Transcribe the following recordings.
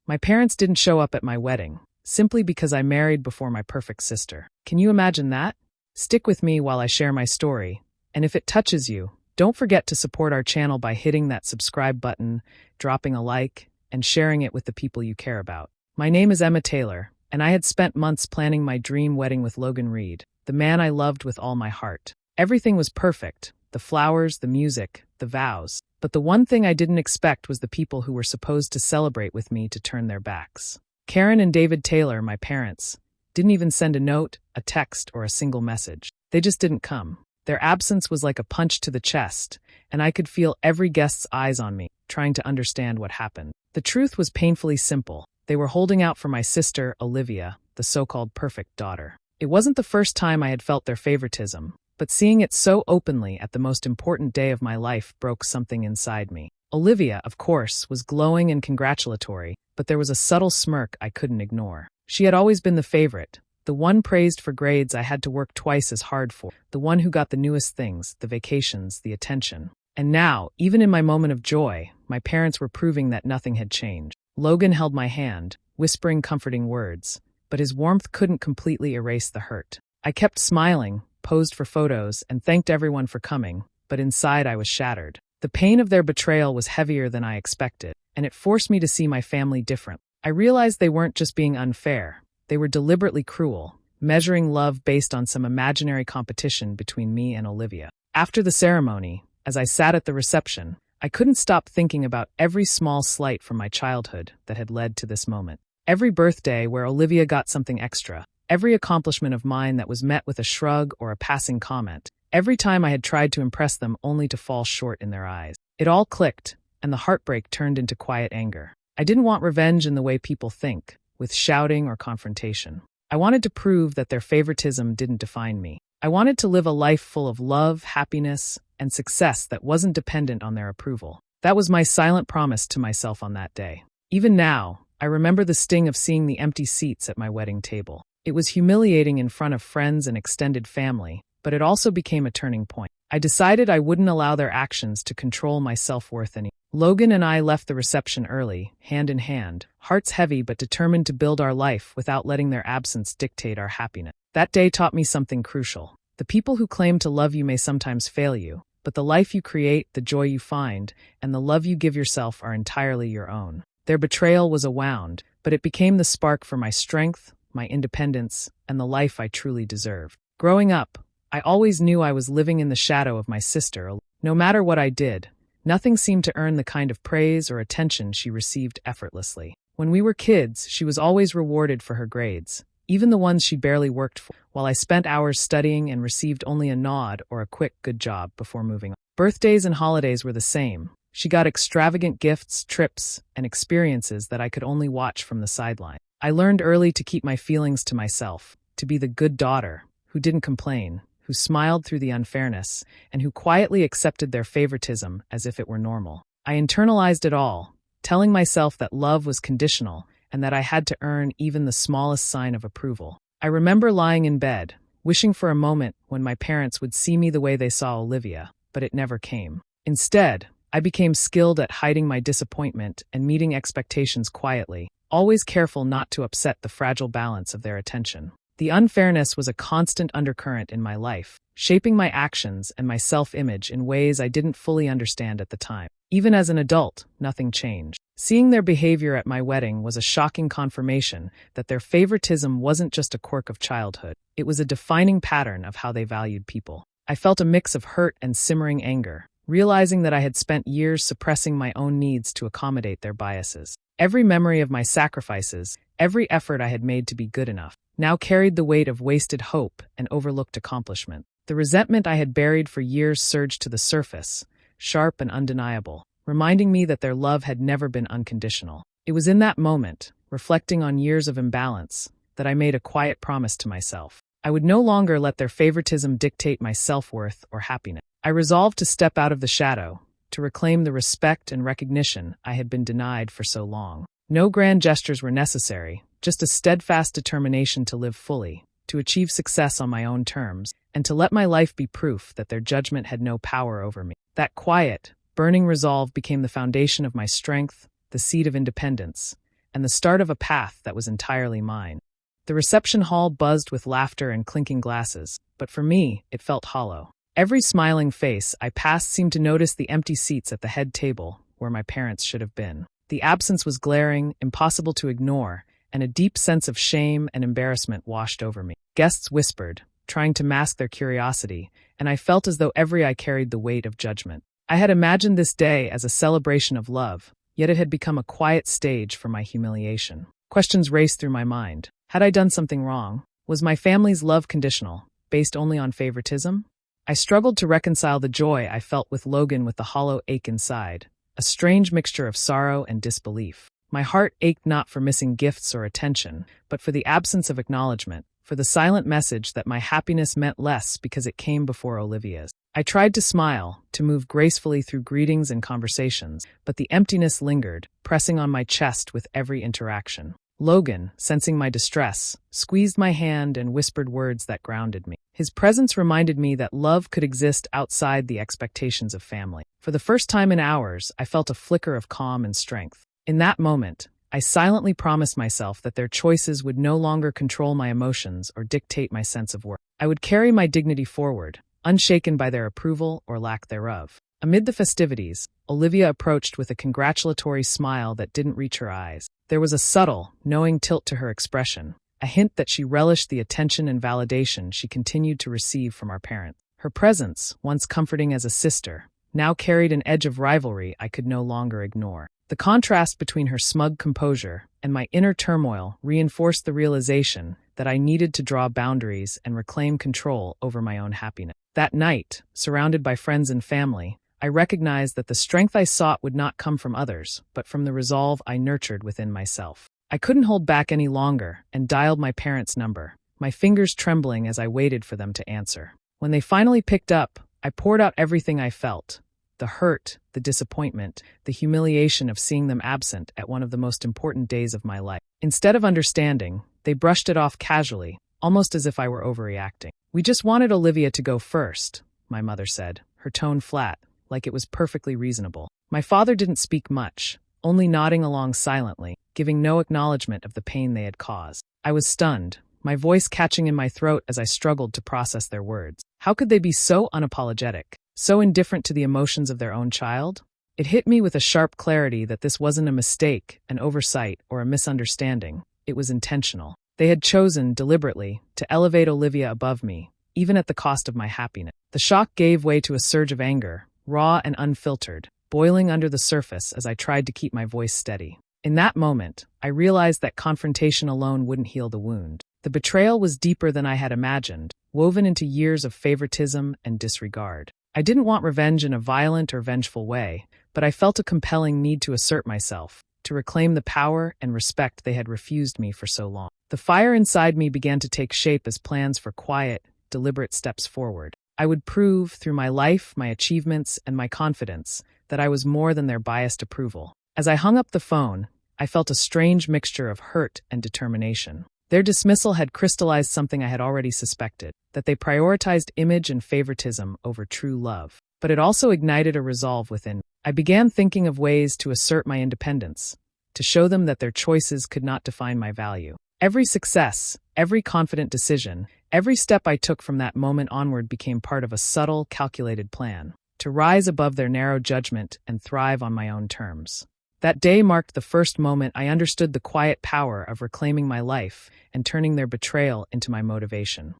My parents didn't show up at my wedding, simply because I married before my perfect sister. Can you imagine that? Stick with me while I share my story, and if it touches you, don't forget to support our channel by hitting that subscribe button, dropping a like, and sharing it with the people you care about. My name is Emma Taylor, and I had spent months planning my dream wedding with Logan Reed, the man I loved with all my heart. Everything was perfect: the flowers, the music, the vows. But the one thing I didn't expect was the people who were supposed to celebrate with me to turn their backs. Karen and David Taylor, my parents, didn't even send a note, a text, or a single message. They just didn't come. Their absence was like a punch to the chest, and I could feel every guest's eyes on me, trying to understand what happened. The truth was painfully simple. They were holding out for my sister, Olivia, the so-called perfect daughter. It wasn't the first time I had felt their favoritism, but seeing it so openly at the most important day of my life broke something inside me. Olivia, of course, was glowing and congratulatory, but there was a subtle smirk I couldn't ignore. She had always been the favorite, the one praised for grades I had to work twice as hard for, the one who got the newest things, the vacations, the attention. And now, even in my moment of joy, my parents were proving that nothing had changed. Logan held my hand, whispering comforting words, but his warmth couldn't completely erase the hurt. I kept smiling, posed for photos, and thanked everyone for coming, but inside I was shattered. The pain of their betrayal was heavier than I expected, and it forced me to see my family different. I realized they weren't just being unfair, they were deliberately cruel, measuring love based on some imaginary competition between me and Olivia. After the ceremony, as I sat at the reception, I couldn't stop thinking about every small slight from my childhood that had led to this moment. Every birthday where Olivia got something extra, every accomplishment of mine that was met with a shrug or a passing comment, every time I had tried to impress them only to fall short in their eyes. It all clicked, and the heartbreak turned into quiet anger. I didn't want revenge in the way people think, with shouting or confrontation. I wanted to prove that their favoritism didn't define me. I wanted to live a life full of love, happiness, and success that wasn't dependent on their approval. That was my silent promise to myself on that day. Even now, I remember the sting of seeing the empty seats at my wedding table. It was humiliating in front of friends and extended family, but it also became a turning point. I decided I wouldn't allow their actions to control my self-worth anymore. Logan and I left the reception early, hand in hand, hearts heavy but determined to build our life without letting their absence dictate our happiness. That day taught me something crucial. The people who claim to love you may sometimes fail you, but the life you create, the joy you find, and the love you give yourself are entirely your own. Their betrayal was a wound, but it became the spark for my strength, my independence, and the life I truly deserved. Growing up, I always knew I was living in the shadow of my sister. No matter what I did, nothing seemed to earn the kind of praise or attention she received effortlessly. When we were kids, she was always rewarded for her grades, even the ones she barely worked for, while I spent hours studying and received only a nod or a quick good job before moving on. Birthdays and holidays were the same. She got extravagant gifts, trips, and experiences that I could only watch from the sideline. I learned early to keep my feelings to myself, to be the good daughter who didn't complain, who smiled through the unfairness, and who quietly accepted their favoritism as if it were normal. I internalized it all, telling myself that love was conditional and that I had to earn even the smallest sign of approval. I remember lying in bed, wishing for a moment when my parents would see me the way they saw Olivia, but it never came. Instead, I became skilled at hiding my disappointment and meeting expectations quietly, always careful not to upset the fragile balance of their attention. The unfairness was a constant undercurrent in my life, shaping my actions and my self-image in ways I didn't fully understand at the time. Even as an adult, nothing changed. Seeing their behavior at my wedding was a shocking confirmation that their favoritism wasn't just a quirk of childhood. It was a defining pattern of how they valued people. I felt a mix of hurt and simmering anger, realizing that I had spent years suppressing my own needs to accommodate their biases. Every memory of my sacrifices, every effort I had made to be good enough, now carried the weight of wasted hope and overlooked accomplishment. The resentment I had buried for years surged to the surface, sharp and undeniable, reminding me that their love had never been unconditional. It was in that moment, reflecting on years of imbalance, that I made a quiet promise to myself. I would no longer let their favoritism dictate my self-worth or happiness. I resolved to step out of the shadow, to reclaim the respect and recognition I had been denied for so long. No grand gestures were necessary, just a steadfast determination to live fully, to achieve success on my own terms, and to let my life be proof that their judgment had no power over me. That quiet, burning resolve became the foundation of my strength, the seed of independence, and the start of a path that was entirely mine. The reception hall buzzed with laughter and clinking glasses, but for me, it felt hollow. Every smiling face I passed seemed to notice the empty seats at the head table, where my parents should have been. The absence was glaring, impossible to ignore, and a deep sense of shame and embarrassment washed over me. Guests whispered, trying to mask their curiosity, and I felt as though every eye carried the weight of judgment. I had imagined this day as a celebration of love, yet it had become a quiet stage for my humiliation. Questions raced through my mind. Had I done something wrong? Was my family's love conditional, based only on favoritism? I struggled to reconcile the joy I felt with Logan with the hollow ache inside, a strange mixture of sorrow and disbelief. My heart ached not for missing gifts or attention, but for the absence of acknowledgement, for the silent message that my happiness meant less because it came before Olivia's. I tried to smile, to move gracefully through greetings and conversations, but the emptiness lingered, pressing on my chest with every interaction. Logan, sensing my distress, squeezed my hand and whispered words that grounded me. His presence reminded me that love could exist outside the expectations of family. For the first time in hours, I felt a flicker of calm and strength. In that moment, I silently promised myself that their choices would no longer control my emotions or dictate my sense of worth. I would carry my dignity forward, unshaken by their approval or lack thereof. Amid the festivities, Olivia approached with a congratulatory smile that didn't reach her eyes. There was a subtle, knowing tilt to her expression, a hint that she relished the attention and validation she continued to receive from our parents. Her presence, once comforting as a sister, now carried an edge of rivalry I could no longer ignore. The contrast between her smug composure and my inner turmoil reinforced the realization that I needed to draw boundaries and reclaim control over my own happiness. That night, surrounded by friends and family, I recognized that the strength I sought would not come from others, but from the resolve I nurtured within myself. I couldn't hold back any longer and dialed my parents' number, my fingers trembling as I waited for them to answer. When they finally picked up, I poured out everything I felt. The hurt, the disappointment, the humiliation of seeing them absent at one of the most important days of my life. Instead of understanding, they brushed it off casually, almost as if I were overreacting. "We just wanted Olivia to go first," my mother said, her tone flat, like it was perfectly reasonable. My father didn't speak much, only nodding along silently, giving no acknowledgement of the pain they had caused. I was stunned, my voice catching in my throat as I struggled to process their words. How could they be so unapologetic, so indifferent to the emotions of their own child? It hit me with a sharp clarity that this wasn't a mistake, an oversight, or a misunderstanding. It was intentional. They had chosen, deliberately, to elevate Olivia above me, even at the cost of my happiness. The shock gave way to a surge of anger, raw and unfiltered, boiling under the surface as I tried to keep my voice steady. In that moment, I realized that confrontation alone wouldn't heal the wound. The betrayal was deeper than I had imagined, woven into years of favoritism and disregard. I didn't want revenge in a violent or vengeful way, but I felt a compelling need to assert myself, to reclaim the power and respect they had refused me for so long. The fire inside me began to take shape as plans for quiet, deliberate steps forward. I would prove, through my life, my achievements, and my confidence, that I was more than their biased approval. As I hung up the phone, I felt a strange mixture of hurt and determination. Their dismissal had crystallized something I had already suspected, that they prioritized image and favoritism over true love. But it also ignited a resolve within me. I began thinking of ways to assert my independence, to show them that their choices could not define my value. Every success, every confident decision, every step I took from that moment onward became part of a subtle, calculated plan, to rise above their narrow judgment and thrive on my own terms. That day marked the first moment I understood the quiet power of reclaiming my life and turning their betrayal into my motivation.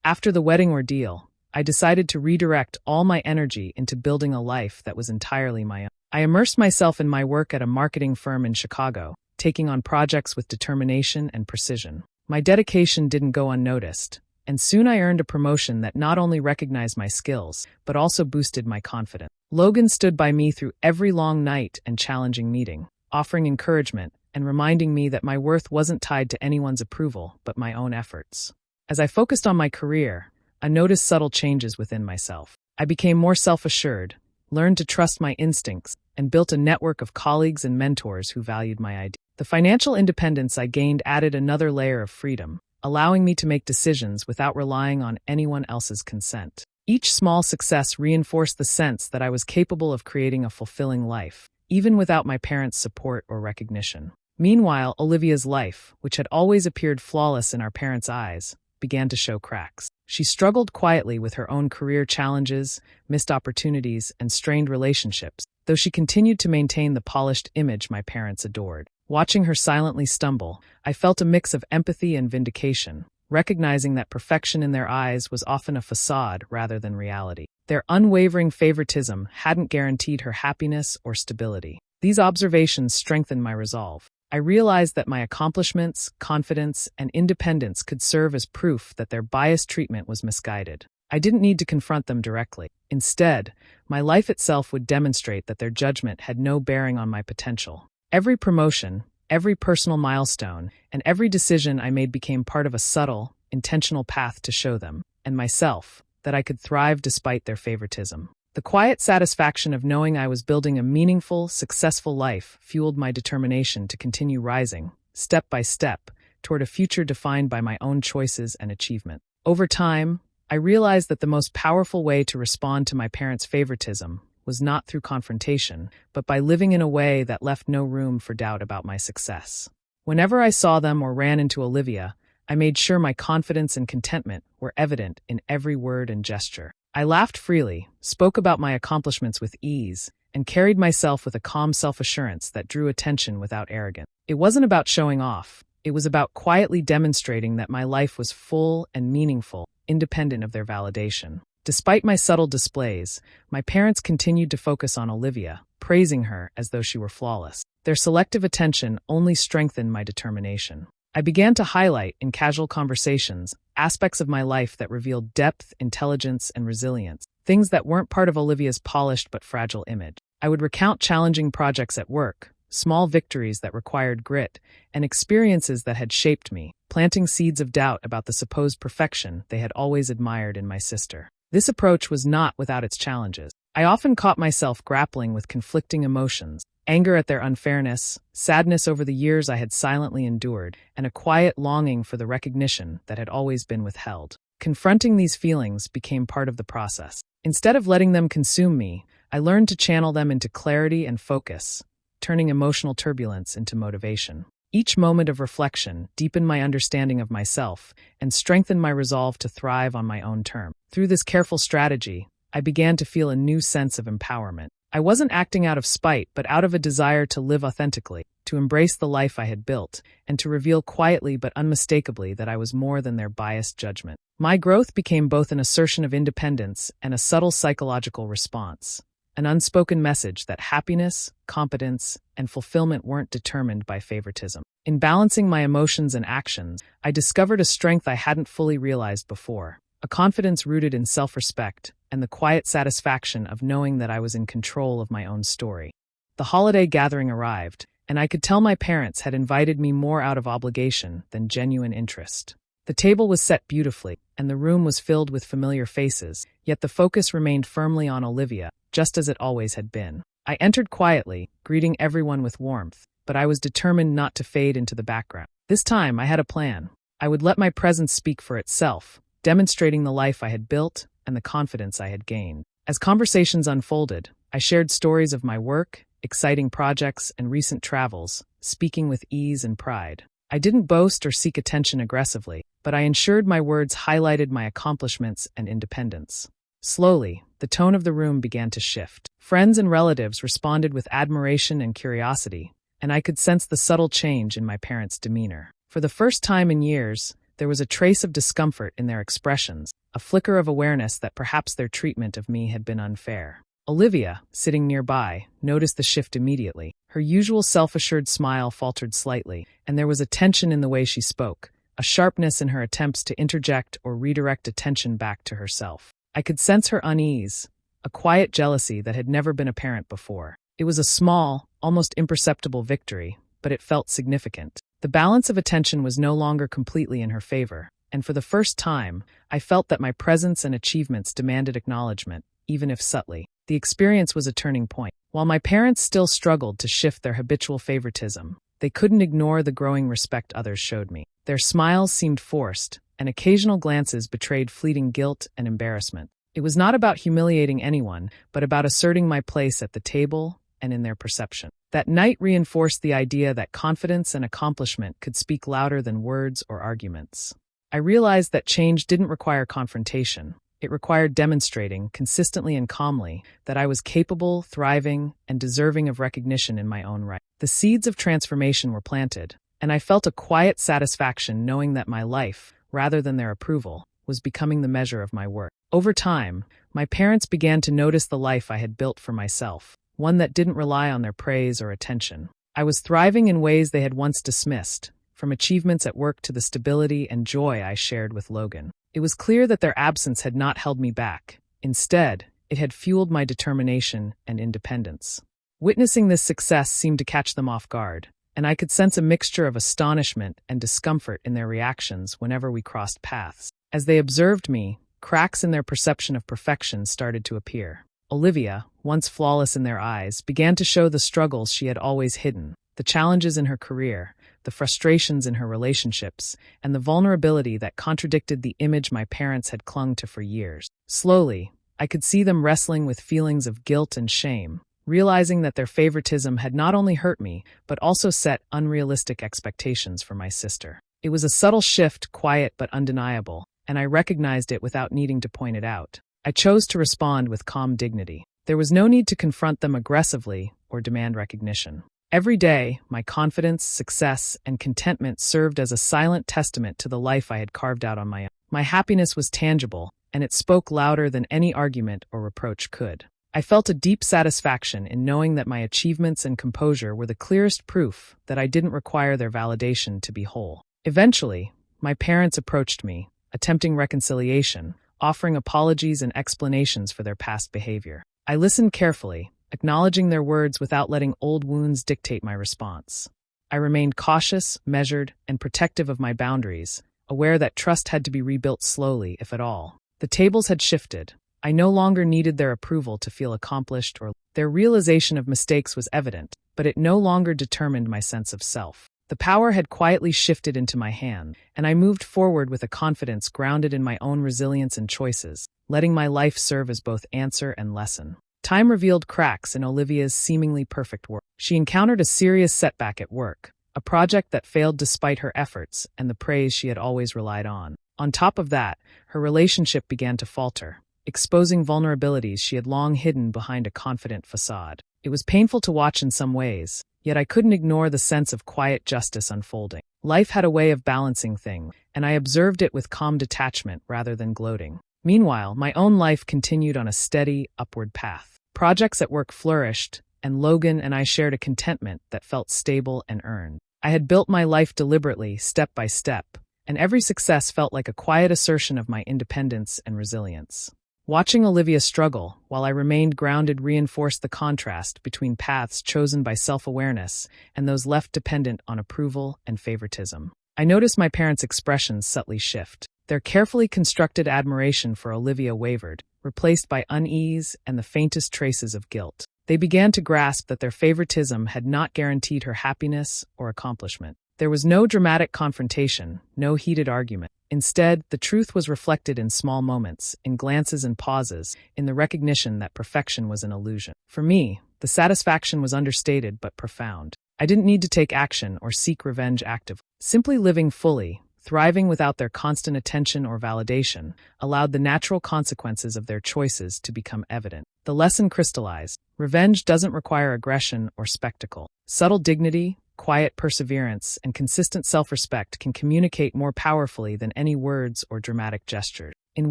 After the wedding ordeal, I decided to redirect all my energy into building a life that was entirely my own. I immersed myself in my work at a marketing firm in Chicago, taking on projects with determination and precision. My dedication didn't go unnoticed, and soon I earned a promotion that not only recognized my skills, but also boosted my confidence. Logan stood by me through every long night and challenging meeting, offering encouragement and reminding me that my worth wasn't tied to anyone's approval, but my own efforts. As I focused on my career, I noticed subtle changes within myself. I became more self-assured, learned to trust my instincts, and built a network of colleagues and mentors who valued my ideas. The financial independence I gained added another layer of freedom, allowing me to make decisions without relying on anyone else's consent. Each small success reinforced the sense that I was capable of creating a fulfilling life, even without my parents' support or recognition. Meanwhile, Olivia's life, which had always appeared flawless in our parents' eyes, began to show cracks. She struggled quietly with her own career challenges, missed opportunities, and strained relationships, though she continued to maintain the polished image my parents adored. Watching her silently stumble, I felt a mix of empathy and vindication, recognizing that perfection in their eyes was often a facade rather than reality. Their unwavering favoritism hadn't guaranteed her happiness or stability. These observations strengthened my resolve. I realized that my accomplishments, confidence, and independence could serve as proof that their biased treatment was misguided. I didn't need to confront them directly. Instead, my life itself would demonstrate that their judgment had no bearing on my potential. Every promotion, every personal milestone, and every decision I made became part of a subtle, intentional path to show them, and myself, that I could thrive despite their favoritism. The quiet satisfaction of knowing I was building a meaningful, successful life fueled my determination to continue rising, step by step, toward a future defined by my own choices and achievement. Over time, I realized that the most powerful way to respond to my parents' favoritism was not through confrontation, but by living in a way that left no room for doubt about my success. Whenever I saw them or ran into Olivia, I made sure my confidence and contentment were evident in every word and gesture. I laughed freely, spoke about my accomplishments with ease, and carried myself with a calm self-assurance that drew attention without arrogance. It wasn't about showing off. It was about quietly demonstrating that my life was full and meaningful, independent of their validation. Despite my subtle displays, my parents continued to focus on Olivia, praising her as though she were flawless. Their selective attention only strengthened my determination. I began to highlight, in casual conversations, aspects of my life that revealed depth, intelligence, and resilience, things that weren't part of Olivia's polished but fragile image. I would recount challenging projects at work, small victories that required grit, and experiences that had shaped me, planting seeds of doubt about the supposed perfection they had always admired in my sister. This approach was not without its challenges. I often caught myself grappling with conflicting emotions, anger at their unfairness, sadness over the years I had silently endured, and a quiet longing for the recognition that had always been withheld. Confronting these feelings became part of the process. Instead of letting them consume me, I learned to channel them into clarity and focus, turning emotional turbulence into motivation. Each moment of reflection deepened my understanding of myself and strengthened my resolve to thrive on my own terms. Through this careful strategy, I began to feel a new sense of empowerment. I wasn't acting out of spite, but out of a desire to live authentically, to embrace the life I had built, and to reveal quietly but unmistakably that I was more than their biased judgment. My growth became both an assertion of independence and a subtle psychological response, an unspoken message that happiness, competence, and fulfillment weren't determined by favoritism. In balancing my emotions and actions, I discovered a strength I hadn't fully realized before, a confidence rooted in self-respect, and the quiet satisfaction of knowing that I was in control of my own story. The holiday gathering arrived, and I could tell my parents had invited me more out of obligation than genuine interest. The table was set beautifully, and the room was filled with familiar faces, yet the focus remained firmly on Olivia, just as it always had been. I entered quietly, greeting everyone with warmth, but I was determined not to fade into the background. This time I had a plan. I would let my presence speak for itself, demonstrating the life I had built and the confidence I had gained. As conversations unfolded, I shared stories of my work, exciting projects, and recent travels, speaking with ease and pride. I didn't boast or seek attention aggressively, but I ensured my words highlighted my accomplishments and independence. Slowly, the tone of the room began to shift. Friends and relatives responded with admiration and curiosity, and I could sense the subtle change in my parents' demeanor. For the first time in years, there was a trace of discomfort in their expressions, a flicker of awareness that perhaps their treatment of me had been unfair. Olivia, sitting nearby, noticed the shift immediately. Her usual self-assured smile faltered slightly, and there was a tension in the way she spoke, a sharpness in her attempts to interject or redirect attention back to herself. I could sense her unease, a quiet jealousy that had never been apparent before. It was a small, almost imperceptible victory, but it felt significant. The balance of attention was no longer completely in her favor, and for the first time, I felt that my presence and achievements demanded acknowledgement, even if subtly. The experience was a turning point. While my parents still struggled to shift their habitual favoritism, they couldn't ignore the growing respect others showed me. Their smiles seemed forced, and occasional glances betrayed fleeting guilt and embarrassment. It was not about humiliating anyone, but about asserting my place at the table and in their perception. That night reinforced the idea that confidence and accomplishment could speak louder than words or arguments. I realized that change didn't require confrontation. It required demonstrating, consistently and calmly, that I was capable, thriving, and deserving of recognition in my own right. The seeds of transformation were planted, and I felt a quiet satisfaction knowing that my life, rather than their approval, was becoming the measure of my worth. Over time, my parents began to notice the life I had built for myself, one that didn't rely on their praise or attention. I was thriving in ways they had once dismissed, from achievements at work to the stability and joy I shared with Logan. It was clear that their absence had not held me back. Instead, it had fueled my determination and independence. Witnessing this success seemed to catch them off guard, and I could sense a mixture of astonishment and discomfort in their reactions whenever we crossed paths. As they observed me, cracks in their perception of perfection started to appear. Olivia, once flawless in their eyes, began to show the struggles she had always hidden, the challenges in her career, the frustrations in her relationships, and the vulnerability that contradicted the image my parents had clung to for years. Slowly, I could see them wrestling with feelings of guilt and shame, realizing that their favoritism had not only hurt me, but also set unrealistic expectations for my sister. It was a subtle shift, quiet but undeniable, and I recognized it without needing to point it out. I chose to respond with calm dignity. There was no need to confront them aggressively or demand recognition. Every day, my confidence, success, and contentment served as a silent testament to the life I had carved out on my own. My happiness was tangible, and it spoke louder than any argument or reproach could. I felt a deep satisfaction in knowing that my achievements and composure were the clearest proof that I didn't require their validation to be whole. Eventually, my parents approached me, attempting reconciliation, offering apologies and explanations for their past behavior. I listened carefully, acknowledging their words without letting old wounds dictate my response. I remained cautious, measured, and protective of my boundaries, aware that trust had to be rebuilt slowly, if at all. The tables had shifted. I no longer needed their approval to feel accomplished, or their realization of mistakes was evident, but it no longer determined my sense of self. The power had quietly shifted into my hand, and I moved forward with a confidence grounded in my own resilience and choices, letting my life serve as both answer and lesson. Time revealed cracks in Olivia's seemingly perfect work. She encountered a serious setback at work, a project that failed despite her efforts and the praise she had always relied on. On top of that, her relationship began to falter, exposing vulnerabilities she had long hidden behind a confident facade. It was painful to watch in some ways, yet I couldn't ignore the sense of quiet justice unfolding. Life had a way of balancing things, and I observed it with calm detachment rather than gloating. Meanwhile, my own life continued on a steady, upward path. Projects at work flourished, and Logan and I shared a contentment that felt stable and earned. I had built my life deliberately, step by step, and every success felt like a quiet assertion of my independence and resilience. Watching Olivia struggle, while I remained grounded, reinforced the contrast between paths chosen by self-awareness and those left dependent on approval and favoritism. I noticed my parents' expressions subtly shift. Their carefully constructed admiration for Olivia wavered, replaced by unease and the faintest traces of guilt. They began to grasp that their favoritism had not guaranteed her happiness or accomplishment. There was no dramatic confrontation, no heated argument. Instead, the truth was reflected in small moments, in glances and pauses, in the recognition that perfection was an illusion. For me, the satisfaction was understated but profound. I didn't need to take action or seek revenge actively. Simply living fully, thriving without their constant attention or validation, allowed the natural consequences of their choices to become evident. The lesson crystallized: revenge doesn't require aggression or spectacle. Subtle dignity, quiet perseverance, and consistent self-respect can communicate more powerfully than any words or dramatic gestures. In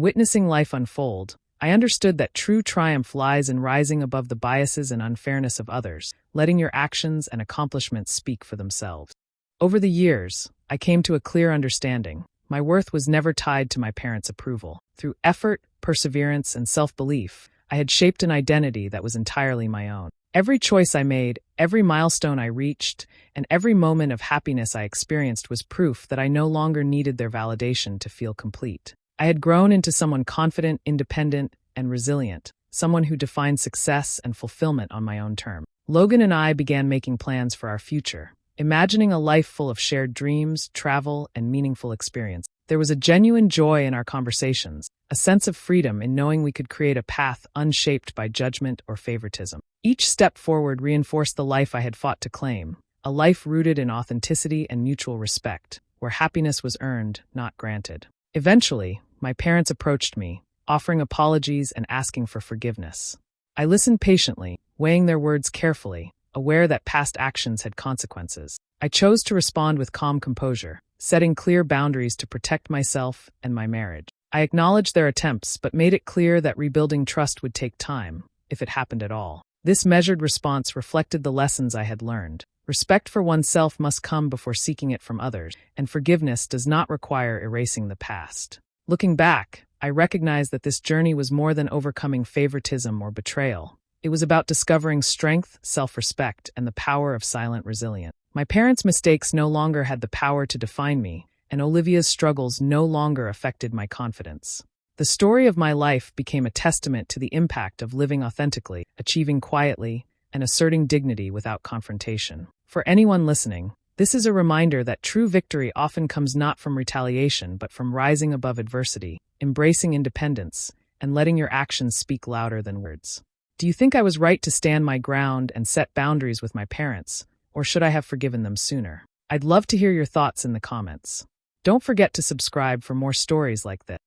witnessing life unfold, I understood that true triumph lies in rising above the biases and unfairness of others, letting your actions and accomplishments speak for themselves. Over the years, I came to a clear understanding. My worth was never tied to my parents' approval. Through effort, perseverance, and self-belief, I had shaped an identity that was entirely my own. Every choice I made, every milestone I reached, and every moment of happiness I experienced was proof that I no longer needed their validation to feel complete. I had grown into someone confident, independent, and resilient, someone who defined success and fulfillment on my own terms. Logan and I began making plans for our future, imagining a life full of shared dreams, travel, and meaningful experience. There was a genuine joy in our conversations, a sense of freedom in knowing we could create a path unshaped by judgment or favoritism. Each step forward reinforced the life I had fought to claim, a life rooted in authenticity and mutual respect, where happiness was earned, not granted. Eventually, my parents approached me, offering apologies and asking for forgiveness. I listened patiently, weighing their words carefully, aware that past actions had consequences. I chose to respond with calm composure, setting clear boundaries to protect myself and my marriage. I acknowledged their attempts but made it clear that rebuilding trust would take time, if it happened at all. This measured response reflected the lessons I had learned. Respect for oneself must come before seeking it from others, and forgiveness does not require erasing the past. Looking back, I recognize that this journey was more than overcoming favoritism or betrayal. It was about discovering strength, self-respect, and the power of silent resilience. My parents' mistakes no longer had the power to define me, and Olivia's struggles no longer affected my confidence. The story of my life became a testament to the impact of living authentically, achieving quietly, and asserting dignity without confrontation. For anyone listening, this is a reminder that true victory often comes not from retaliation but from rising above adversity, embracing independence, and letting your actions speak louder than words. Do you think I was right to stand my ground and set boundaries with my parents, or should I have forgiven them sooner? I'd love to hear your thoughts in the comments. Don't forget to subscribe for more stories like this.